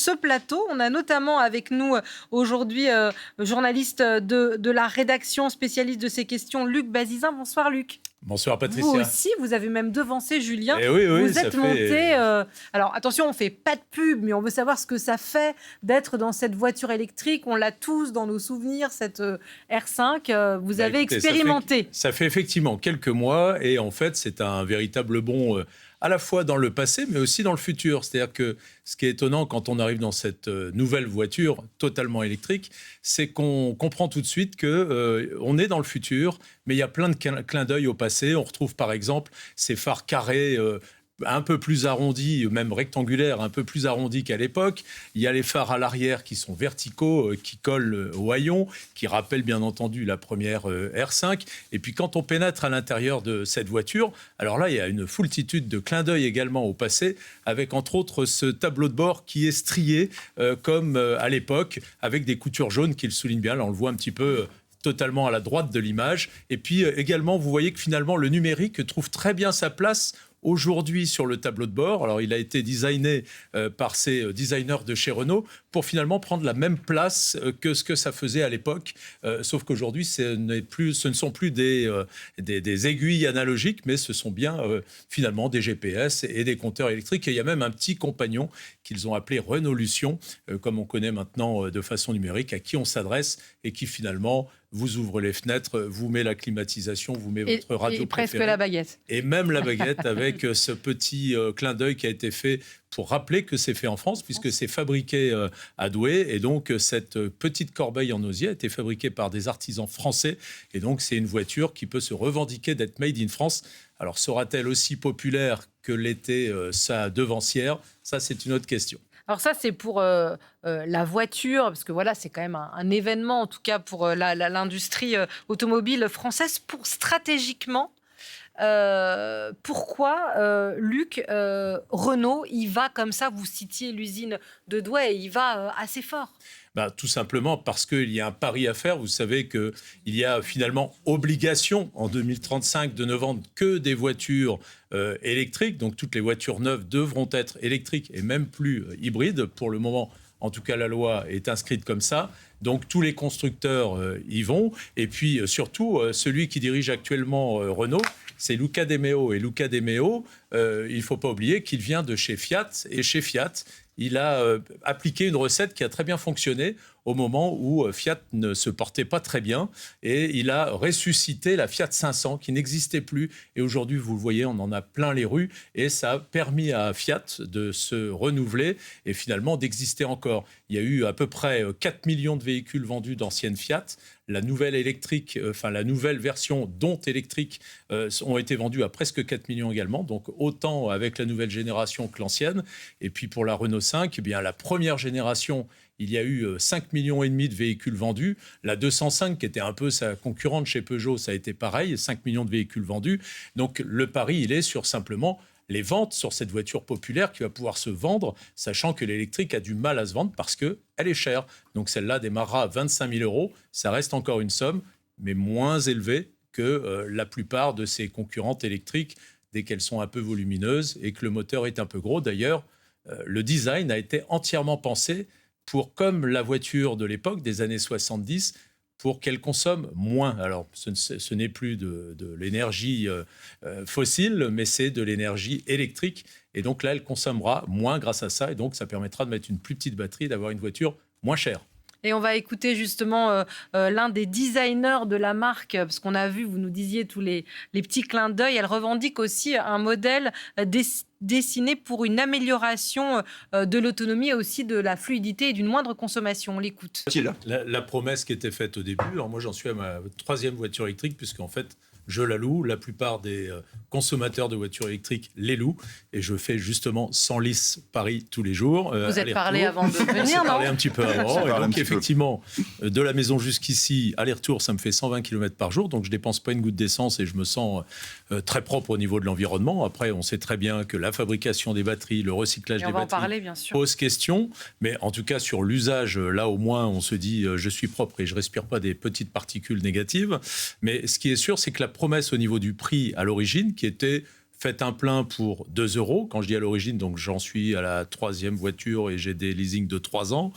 Ce plateau, on a notamment avec nous aujourd'hui journaliste de la rédaction, spécialiste de ces questions, Luc Bazizin. Bonsoir Luc. Bonsoir Vous Patricia. aussi, vous avez même devancé Julien. Eh oui, vous ça êtes fait... monté. Alors attention, on ne fait pas de pub, mais on veut savoir ce que ça fait d'être dans cette voiture électrique. On l'a tous dans nos souvenirs, cette R5. Vous avez écoutez, expérimenté. Ça fait effectivement quelques mois et en fait, c'est un véritable bond à la fois dans le passé, mais aussi dans le futur. C'est-à-dire que ce qui est étonnant quand on arrive dans cette nouvelle voiture totalement électrique, c'est qu'on comprend tout de suite qu'on est dans le futur, mais il y a plein de clins d'œil au passé. On retrouve par exemple ces phares carrés un peu plus arrondis, même rectangulaires, un peu plus arrondis qu'à l'époque. Il y a les phares à l'arrière qui sont verticaux, qui collent au haillon, qui rappellent bien entendu la première R5. Et puis quand on pénètre à l'intérieur de cette voiture, alors là, il y a une foultitude de clins d'œil également au passé, avec entre autres ce tableau de bord qui est strié comme à l'époque, avec des coutures jaunes qui le soulignent bien. Là, on le voit un petit peu totalement à la droite de l'image. Et puis également, vous voyez que finalement, le numérique trouve très bien sa place aujourd'hui sur le tableau de bord. Alors, il a été designé par ces designers de chez Renault pour finalement prendre la même place que ce que ça faisait à l'époque. Sauf qu'aujourd'hui, ce ne sont plus des aiguilles analogiques, mais ce sont bien finalement des GPS et des compteurs électriques. Et il y a même un petit compagnon qu'ils ont appelé Renaulution, comme on connaît maintenant de façon numérique, à qui on s'adresse et qui finalement vous ouvre les fenêtres, vous met la climatisation, vous met votre radio et presque préférée. la baguette. Et même la baguette avec ce petit clin d'œil qui a été fait pour rappeler que c'est fait en France, puisque c'est fabriqué à Douai. Et donc, cette petite corbeille en osier a été fabriquée par des artisans français. Et donc, c'est une voiture qui peut se revendiquer d'être made in France. Alors, sera-t-elle aussi populaire que l'était sa devancière ? Ça, c'est une autre question. Alors ça, c'est pour la voiture, parce que voilà, c'est quand même un événement, en tout cas pour l'industrie automobile française. Pour stratégiquement, pourquoi, Luc, Renault, il va comme ça, vous citiez l'usine de Douai, il va assez fort. Tout simplement parce qu'il y a un pari à faire. Vous savez qu'il y a finalement obligation en 2035 de ne vendre que des voitures électriques. Donc toutes les voitures neuves devront être électriques et même plus hybrides. Pour le moment, en tout cas, la loi est inscrite comme ça. Donc tous les constructeurs y vont. Et puis surtout, celui qui dirige actuellement Renault, c'est Luca De Meo. Et Luca De Meo, il ne faut pas oublier qu'il vient de chez Fiat. Et chez Fiat, il a appliqué une recette qui a très bien fonctionné au moment où Fiat ne se portait pas très bien. Et il a ressuscité la Fiat 500 qui n'existait plus. Et aujourd'hui, vous le voyez, on en a plein les rues. Et ça a permis à Fiat de se renouveler et finalement d'exister encore. Il y a eu à peu près 4 millions de véhicules vendus d'anciennes Fiat. La nouvelle la nouvelle version, dont électrique, ont été vendus à presque 4 millions également. Donc autant avec la nouvelle génération que l'ancienne. Et puis pour la Renault 5, eh bien, la première génération, il y a eu 5,5 millions de véhicules vendus. La 205, qui était un peu sa concurrente chez Peugeot, ça a été pareil, 5 millions de véhicules vendus. Donc le pari, il est sur simplement les ventes sur cette voiture populaire qui va pouvoir se vendre, sachant que l'électrique a du mal à se vendre parce qu'elle est chère. Donc celle-là démarrera à 25 000 euros. Ça reste encore une somme, mais moins élevée que la plupart de ses concurrentes électriques, dès qu'elles sont un peu volumineuses et que le moteur est un peu gros. D'ailleurs, le design a été entièrement pensé pour, comme la voiture de l'époque, des années 70, pour qu'elle consomme moins. Alors, ce n'est plus de l'énergie fossile, mais c'est de l'énergie électrique. Et donc là, elle consommera moins grâce à ça. Et donc, ça permettra de mettre une plus petite batterie et d'avoir une voiture moins chère. Et on va écouter justement l'un des designers de la marque, parce qu'on a vu, vous nous disiez tous les petits clins d'œil. Elle revendique aussi un modèle dessiné pour une amélioration de l'autonomie et aussi de la fluidité et d'une moindre consommation. On l'écoute. La promesse qui était faite au début, alors moi j'en suis à ma 3e voiture électrique, puisqu'en fait, je la loue. La plupart des consommateurs de voitures électriques les louent. Et je fais justement 100 lices Paris tous les jours. Vous êtes parlé avant de venir, non ? On s'est parlé un petit peu avant. Et donc, effectivement, de la maison jusqu'ici, aller-retour, ça me fait 120 km par jour. Donc, je ne dépense pas une goutte d'essence et je me sens très propre au niveau de l'environnement. Après, on sait très bien que la fabrication des batteries, le recyclage des batteries pose question. Mais en tout cas, sur l'usage, là, au moins, on se dit je suis propre et je ne respire pas des petites particules négatives. Mais ce qui est sûr, c'est que la promesse au niveau du prix à l'origine, qui était faites un plein pour 2 euros. Quand je dis à l'origine, donc j'en suis à la 3e voiture et j'ai des leasings de 3 ans.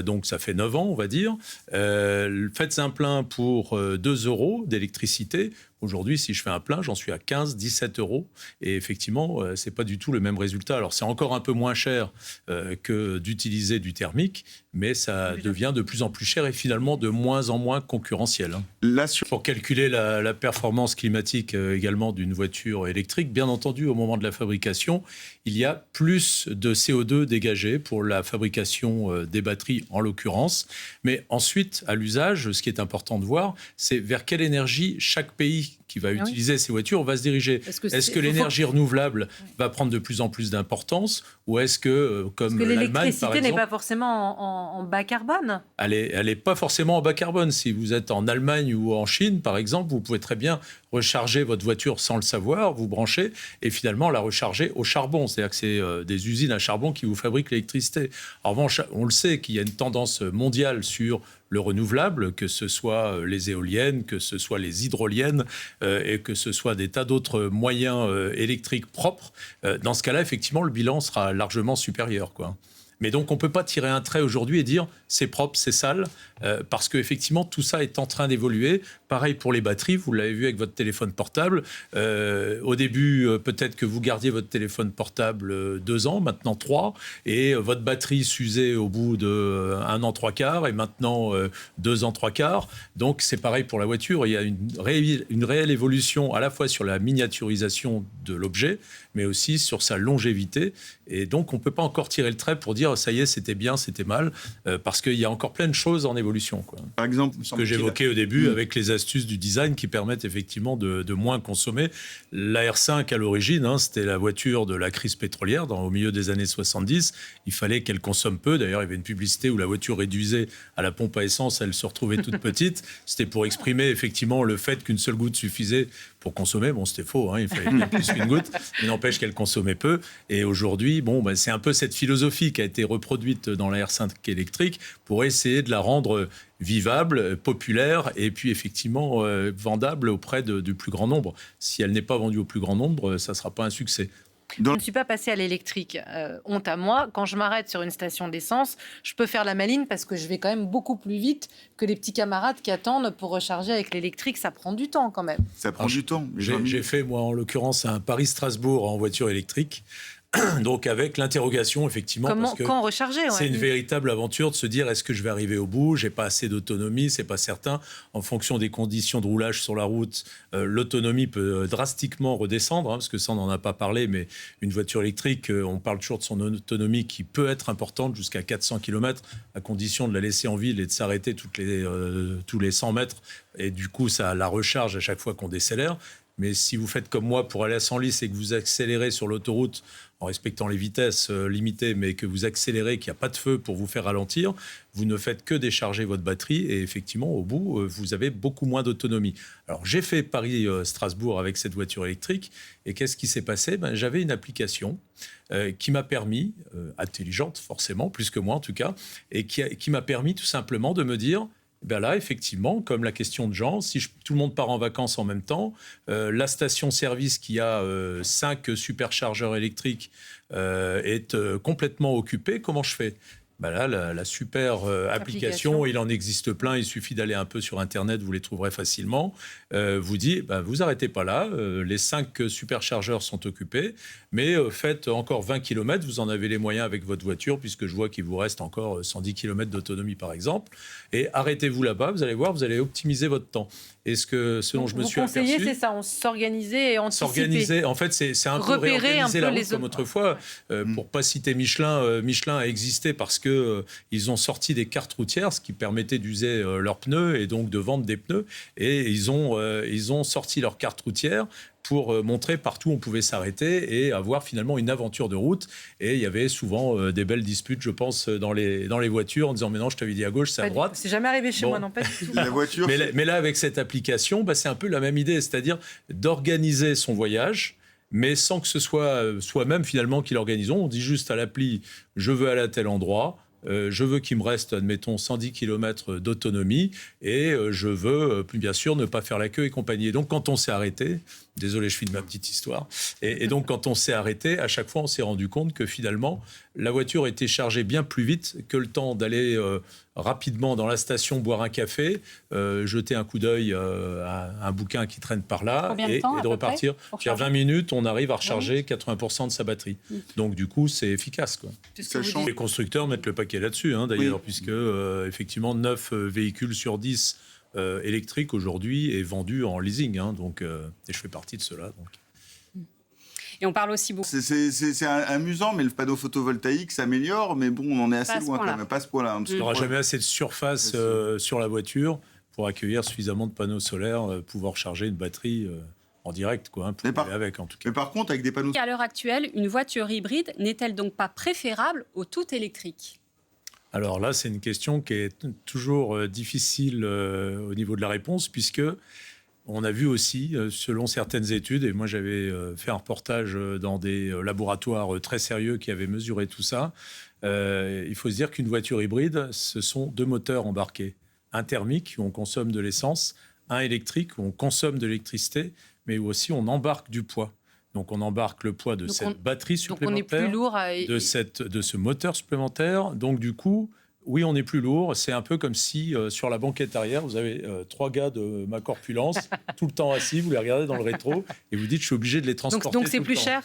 Donc ça fait 9 ans, on va dire. Faites un plein pour 2 euros d'électricité. Aujourd'hui, si je fais un plein, j'en suis à 15, 17 euros. Et effectivement, c'est pas du tout le même résultat. Alors, c'est encore un peu moins cher que d'utiliser du thermique, mais ça devient de plus en plus cher et finalement de moins en moins concurrentiel. Pour calculer la performance climatique également d'une voiture électrique, bien entendu, au moment de la fabrication, il y a plus de CO2 dégagé pour la fabrication des batteries, en l'occurrence. Mais ensuite, à l'usage, ce qui est important de voir, c'est vers quelle énergie chaque pays qui va utiliser ces voitures va se diriger. Est-ce que l'énergie renouvelable va prendre de plus en plus d'importance ou est-ce que, comme l'Allemagne, par exemple... l'électricité n'est pas forcément en bas carbone. Elle n'est pas forcément en bas carbone. Si vous êtes en Allemagne ou en Chine, par exemple, vous pouvez très bien recharger votre voiture sans le savoir, vous branchez et finalement la recharger au charbon. C'est-à-dire que c'est des usines à charbon qui vous fabriquent l'électricité. En revanche, on le sait qu'il y a une tendance mondiale sur le renouvelable, que ce soit les éoliennes, que ce soit les hydroliennes et que ce soit des tas d'autres moyens électriques propres. Dans ce cas-là, effectivement, le bilan sera largement supérieur, quoi. Mais donc, on ne peut pas tirer un trait aujourd'hui et dire c'est propre, c'est sale, parce qu'effectivement, tout ça est en train d'évoluer. Pareil pour les batteries, vous l'avez vu avec votre téléphone portable. Au début, peut-être que vous gardiez votre téléphone portable 2 ans, maintenant 3, et votre batterie s'usait au bout de 1 an 3/4, et maintenant 2 ans 3/4. Donc, c'est pareil pour la voiture. Il y a une réelle évolution à la fois sur la miniaturisation de l'objet, mais aussi sur sa longévité. Et donc, on ne peut pas encore tirer le trait pour dire ça y est, c'était bien, c'était mal, parce qu'il y a encore plein de choses en évolution, quoi. Par exemple, ce que j'évoquais au début avec les astuces du design qui permettent effectivement de moins consommer. La R5 à l'origine, c'était la voiture de la crise pétrolière au milieu des années 70. Il fallait qu'elle consomme peu. D'ailleurs, il y avait une publicité où la voiture réduisait à la pompe à essence, elle se retrouvait toute petite. C'était pour exprimer effectivement le fait qu'une seule goutte suffisait pour consommer. Bon, c'était faux, il fallait bien plus qu'une goutte, mais n'empêche qu'elle consommait peu. Et aujourd'hui, c'est un peu cette philosophie qui a été reproduite dans la R5 électrique pour essayer de la rendre vivable, populaire et puis effectivement vendable auprès du plus grand nombre. Si elle n'est pas vendue au plus grand nombre, ça ne sera pas un succès. Je ne suis pas passée à l'électrique. Honte à moi. Quand je m'arrête sur une station d'essence, je peux faire la maline parce que je vais quand même beaucoup plus vite que les petits camarades qui attendent pour recharger avec l'électrique. Ça prend du temps quand même. Ça prend du temps. J'ai fait, moi, en l'occurrence, un Paris-Strasbourg en voiture électrique. Donc avec l'interrogation, effectivement, parce que quand recharger, c'est une véritable aventure de se dire est-ce que je vais arriver au bout, j'ai pas assez d'autonomie, c'est pas certain. En fonction des conditions de roulage sur la route, l'autonomie peut drastiquement redescendre, parce que ça on n'en a pas parlé, mais une voiture électrique, on parle toujours de son autonomie qui peut être importante jusqu'à 400 km, à condition de la laisser en ville et de s'arrêter tous les 100 mètres, et du coup ça la recharge à chaque fois qu'on décélère. Mais si vous faites comme moi pour aller à 100 litres et que vous accélérez sur l'autoroute en respectant les vitesses limitées, mais que vous accélérez, qu'il n'y a pas de feu pour vous faire ralentir, vous ne faites que décharger votre batterie et effectivement, au bout, vous avez beaucoup moins d'autonomie. Alors, j'ai fait Paris-Strasbourg avec cette voiture électrique et qu'est-ce qui s'est passé ? J'avais une application qui m'a permis, intelligente forcément, plus que moi en tout cas, et qui m'a permis tout simplement de me dire... là, effectivement, comme la question de Jean, si tout le monde part en vacances en même temps, la station-service qui a 5 superchargeurs électriques est complètement occupée, comment je fais ? Là, la super application, il en existe plein, il suffit d'aller un peu sur Internet, vous les trouverez facilement, vous dit, vous arrêtez pas là, les 5 superchargeurs sont occupés, mais faites encore 20 km, vous en avez les moyens avec votre voiture, puisque je vois qu'il vous reste encore 110 km d'autonomie par exemple, et arrêtez-vous là-bas, vous allez voir, vous allez optimiser votre temps. Et ce dont je me suis aperçu... c'est ça, on s'organisait et anticiper. S'organiser, en fait, c'est un peu réorganiser la route comme autrefois. Pour pas citer Michelin, Michelin a existé parce que ils ont sorti des cartes routières, ce qui permettait d'user leurs pneus et donc de vendre des pneus. Et ils ont sorti leurs cartes routières pour montrer partout où on pouvait s'arrêter et avoir finalement une aventure de route. Et il y avait souvent des belles disputes, je pense, dans les voitures en disant « mais non, je t'avais dit à gauche, c'est à droite ». C'est jamais arrivé chez moi, non, pas du tout. La voiture, mais là, avec cette application, c'est un peu la même idée, c'est-à-dire d'organiser son voyage, mais sans que ce soit soi-même finalement qui l'organisons. On dit juste à l'appli « je veux aller à tel endroit ». Je veux qu'il me reste, admettons, 110 km d'autonomie et je veux, bien sûr, ne pas faire la queue et compagnie. Et donc, quand on s'est arrêté, Désolé, je finis ma petite histoire. Et donc, quand on s'est arrêté, à chaque fois, on s'est rendu compte que finalement, la voiture était chargée bien plus vite que le temps d'aller rapidement dans la station boire un café, jeter un coup d'œil à un bouquin qui traîne par là et de repartir. 20 minutes, on arrive à recharger 80% de sa batterie. Donc, du coup, c'est efficace, quoi. Les constructeurs mettent le paquet là-dessus, d'ailleurs, puisque effectivement, 9 véhicules sur 10 électrique aujourd'hui est vendu en leasing, donc, et je fais partie de cela. Donc. Et on parle aussi beaucoup. C'est amusant, mais le panneau photovoltaïque s'améliore, mais bon, on en est assez loin quand même, pas à ce point-là. Il n'y aura jamais assez de surface sur la voiture pour accueillir suffisamment de panneaux solaires, pouvoir charger une batterie en direct, quoi, avec en tout cas. Mais par contre, avec des panneaux... À l'heure actuelle, une voiture hybride n'est-elle donc pas préférable au tout électrique ? Alors là, c'est une question qui est toujours difficile au niveau de la réponse, puisque on a vu aussi, selon certaines études, et moi j'avais fait un reportage dans des laboratoires très sérieux qui avaient mesuré tout ça, il faut se dire qu'une voiture hybride, ce sont 2 moteurs embarqués. Un thermique, où on consomme de l'essence, un électrique, où on consomme de l'électricité, mais où aussi on embarque du poids. Donc on embarque le poids de cette batterie supplémentaire, donc on est plus lourd de ce moteur supplémentaire. Donc du coup, oui, on est plus lourd. C'est un peu comme si sur la banquette arrière, vous avez 3 gars de ma corpulence, tout le temps assis, vous les regardez dans le rétro et vous dites, je suis obligé de les transporter. Donc c'est plus cher,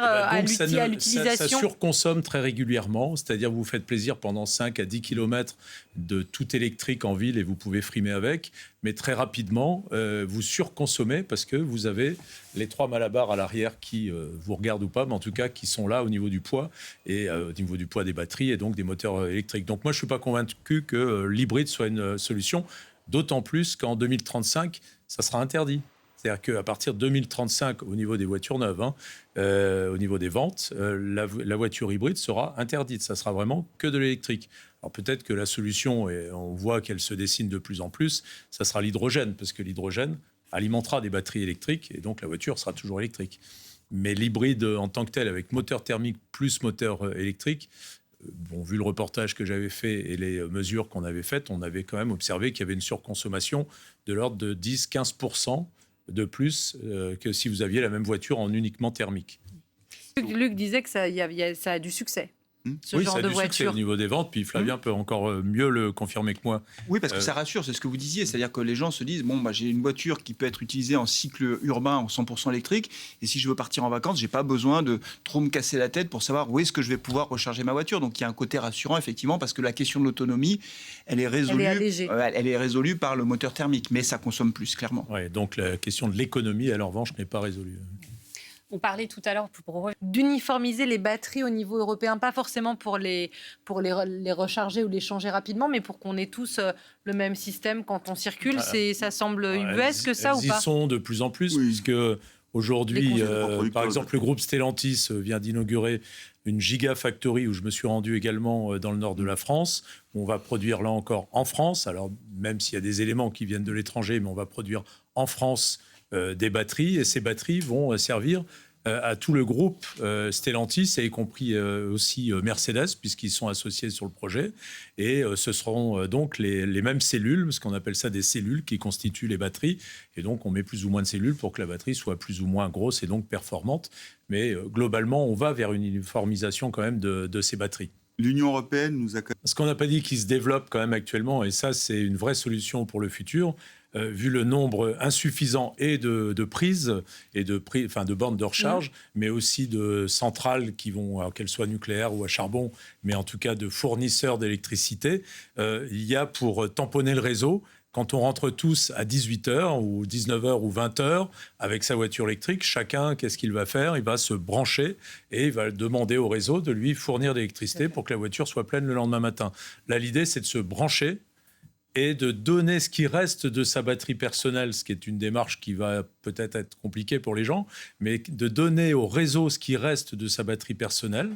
à l'utilisation. Ça surconsomme très régulièrement, c'est-à-dire vous vous faites plaisir pendant 5 à 10 km de tout électrique en ville et vous pouvez frimer avec, mais très rapidement, vous surconsommez parce que vous avez les 3 malabars à l'arrière qui vous regardent ou pas, mais en tout cas qui sont là au niveau du poids et au niveau du poids des batteries et donc des moteurs électriques. Donc moi, je ne suis pas convaincu que l'hybride soit une solution, d'autant plus qu'en 2035, ça sera interdit. C'est-à-dire qu'à partir de 2035, au niveau des voitures neuves, au niveau des ventes, la voiture hybride sera interdite. Ça sera vraiment que de l'électrique. Alors peut-être que la solution, et on voit qu'elle se dessine de plus en plus, ça sera l'hydrogène, parce que l'hydrogène alimentera des batteries électriques, et donc la voiture sera toujours électrique. Mais l'hybride en tant que tel, avec moteur thermique plus moteur électrique, vu le reportage que j'avais fait et les mesures qu'on avait faites, on avait quand même observé qu'il y avait une surconsommation de l'ordre de 10-15% de plus que si vous aviez la même voiture en uniquement thermique. Luc disait que ça a du succès. Ce genre ça a de du voiture. succès au niveau des ventes, puis Flavien peut encore mieux le confirmer que moi. Oui, parce que ça rassure, c'est ce que vous disiez, c'est-à-dire que les gens se disent, j'ai une voiture qui peut être utilisée en cycle urbain en 100% électrique, et si je veux partir en vacances, j'ai pas besoin de trop me casser la tête pour savoir où est-ce que je vais pouvoir recharger ma voiture. Donc il y a un côté rassurant, effectivement, parce que la question de l'autonomie, elle est résolue par le moteur thermique, mais ça consomme plus, clairement. Ouais, donc la question de l'économie, en revanche, n'est pas résolue. On parlait tout à l'heure d'uniformiser les batteries au niveau européen, pas forcément pour les recharger ou les changer rapidement, mais pour qu'on ait tous le même système quand on circule. Ça semble ubuesque ça ou pas ? Ils y sont de plus en plus, puisque aujourd'hui, par exemple, le groupe Stellantis vient d'inaugurer une gigafactory où je me suis rendu également dans le nord de la France. On va produire là encore en France, alors même s'il y a des éléments qui viennent de l'étranger, mais on va produire en France des batteries, et ces batteries vont servir à tout le groupe Stellantis, et y compris aussi Mercedes, puisqu'ils sont associés sur le projet. Et ce seront donc les mêmes cellules, ce qu'on appelle ça des cellules, qui constituent les batteries. Et donc, on met plus ou moins de cellules pour que la batterie soit plus ou moins grosse et donc performante. Mais globalement, on va vers une uniformisation quand même de ces batteries. L'Union européenne nous a... Ce qu'on n'a pas dit qui se développe quand même actuellement, et ça, c'est une vraie solution pour le futur, vu le nombre insuffisant et de prises et de bornes de recharge, mais aussi de centrales qui vont, alors qu'elles soient nucléaires ou à charbon, mais en tout cas de fournisseurs d'électricité. Il y a pour tamponner le réseau, quand on rentre tous à 18h ou 19h ou 20h avec sa voiture électrique, chacun, qu'est-ce qu'il va faire ? Il va se brancher et il va demander au réseau de lui fournir de l'électricité pour que la voiture soit pleine le lendemain matin. Là, l'idée, c'est de se brancher et de donner ce qui reste de sa batterie personnelle, ce qui est une démarche qui va peut-être être compliquée pour les gens, mais de donner au réseau ce qui reste de sa batterie personnelle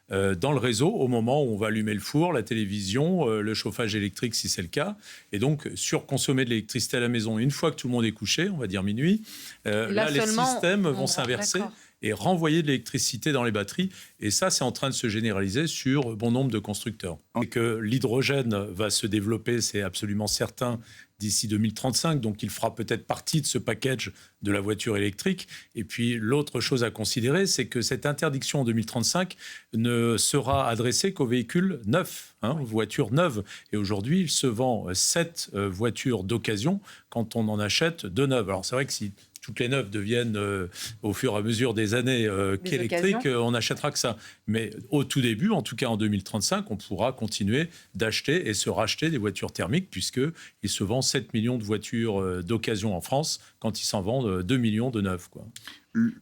dans le réseau au moment où on va allumer le four, la télévision, le chauffage électrique si c'est le cas, et donc surconsommer de l'électricité à la maison. Une fois que tout le monde est couché, on va dire minuit, là les systèmes vont s'inverser et renvoyer de l'électricité dans les batteries. Et ça, c'est en train de se généraliser sur bon nombre de constructeurs. Et que l'hydrogène va se développer, c'est absolument certain, d'ici 2035. Donc, il fera peut-être partie de ce package de la voiture électrique. Et puis, l'autre chose à considérer, c'est que cette interdiction en 2035 ne sera adressée qu'aux véhicules neufs, aux voitures neuves. Et aujourd'hui, il se vend 7 voitures d'occasion quand on en achète 2 neuves. Alors, c'est vrai que si toutes les neuves deviennent, au fur et à mesure des années, qu'électriques, on n'achètera que ça. Mais au tout début, en tout cas en 2035, on pourra continuer d'acheter et se racheter des voitures thermiques, puisqu'il se vend 7 millions de voitures d'occasion en France, quand il s'en vend 2 millions de neuves, quoi.